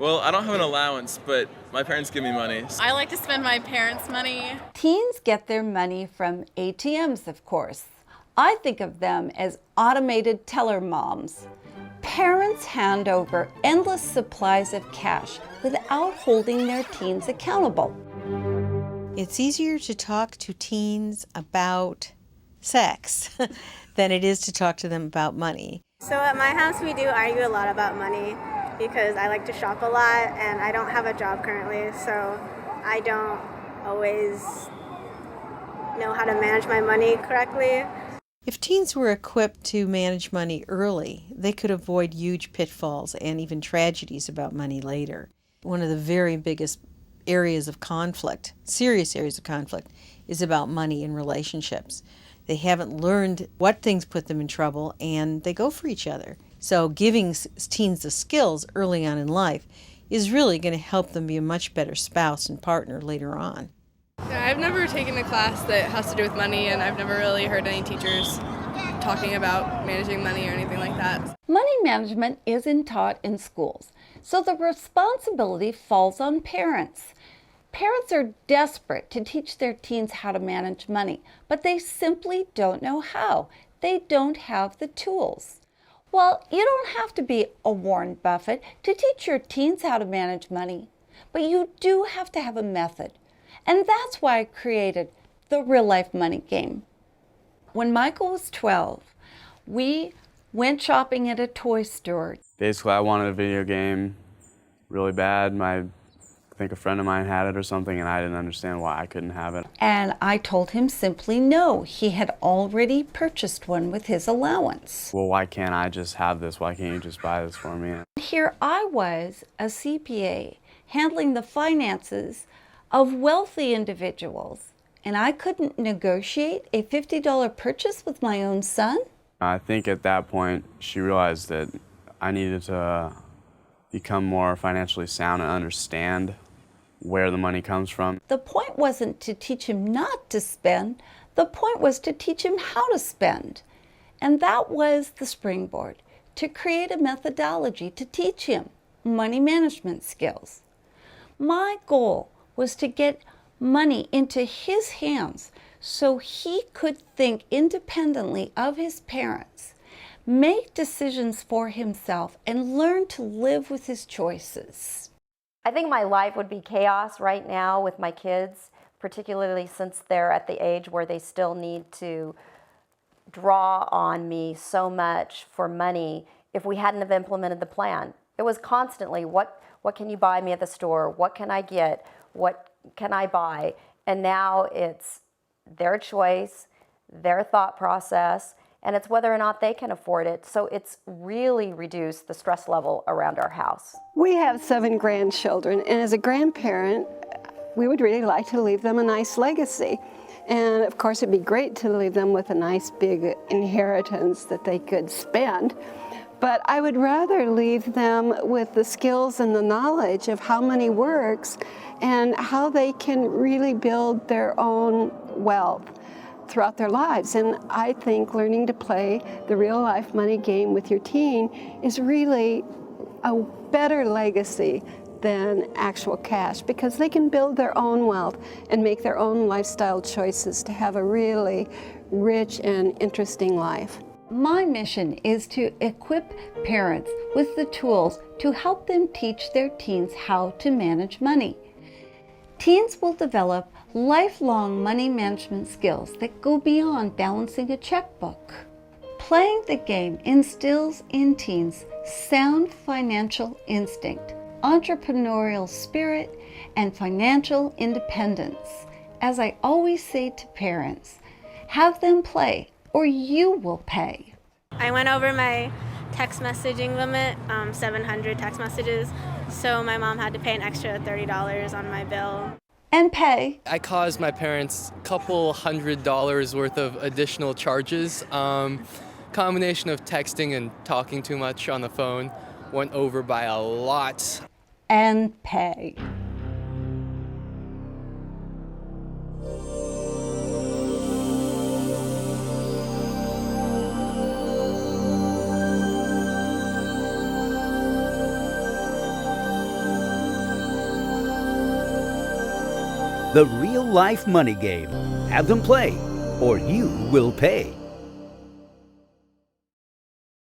Well, I don't have an allowance, but my parents give me money. I like to spend my parents' money. Teens get their money from ATMs, of course. I think of them as automated teller moms. Parents hand over endless supplies of cash without holding their teens accountable. It's easier to talk to teens about sex than it is to talk to them about money. So at my house we do argue a lot about money because I like to shop a lot and I don't have a job currently, so I don't always know how to manage my money correctly. If teens were equipped to manage money early, they could avoid huge pitfalls and even tragedies about money later. One of the very biggest areas of conflict, serious areas of conflict, is about money in relationships. They haven't learned what things put them in trouble, and they go for each other. So giving teens the skills early on in life is really going to help them be a much better spouse and partner later on. I've never taken a class that has to do with money, and I've never really heard any teachers talking about managing money or anything like that. Money management isn't taught in schools, so the responsibility falls on parents. Parents are desperate to teach their teens how to manage money, but they simply don't know how. They don't have the tools. Well, you don't have to be a Warren Buffett to teach your teens how to manage money, but you do have to have a method. And that's why I created the Real Life Money Game. When Michael was 12, we went shopping at a toy store. Basically, I wanted a video game really bad. I think a friend of mine had it or something, and I didn't understand why I couldn't have it. And I told him simply no. He had already purchased one with his allowance. Well, why can't I just have this? Why can't you just buy this for me? Here I was, a CPA, handling the finances of wealthy individuals, and I couldn't negotiate a $50 purchase with my own son? I think at that point, she realized that I needed to become more financially sound and understand where the money comes from. The point wasn't to teach him not to spend, the point was to teach him how to spend. And that was the springboard, to create a methodology to teach him money management skills. My goal was to get money into his hands so he could think independently of his parents, make decisions for himself, and learn to live with his choices. I think my life would be chaos right now with my kids, particularly since they're at the age where they still need to draw on me so much for money if we hadn't have implemented the plan. It was constantly, what can you buy me at the store? What can I get? What can I buy? And now it's their choice, their thought process, and it's whether or not they can afford it. So it's really reduced the stress level around our house. We have 7 grandchildren, and as a grandparent, we would really like to leave them a nice legacy. And of course, it'd be great to leave them with a nice big inheritance that they could spend. But I would rather leave them with the skills and the knowledge of how money works and how they can really build their own wealth throughout their lives. And I think learning to play the real life money game with your teen is really a better legacy than actual cash, because they can build their own wealth and make their own lifestyle choices to have a really rich and interesting life. My mission is to equip parents with the tools to help them teach their teens how to manage money. Teens will develop lifelong money management skills that go beyond balancing a checkbook. Playing the game instills in teens sound financial instinct, entrepreneurial spirit, and financial independence. As I always say to parents, have them play or you will pay. I went over my text messaging limit, 700 text messages, so my mom had to pay an extra $30 on my bill. And pay. I caused my parents a couple $100 worth of additional charges. Combination of texting and talking too much on the phone went over by a lot. And pay. The real life money game. Have them play, or you will pay.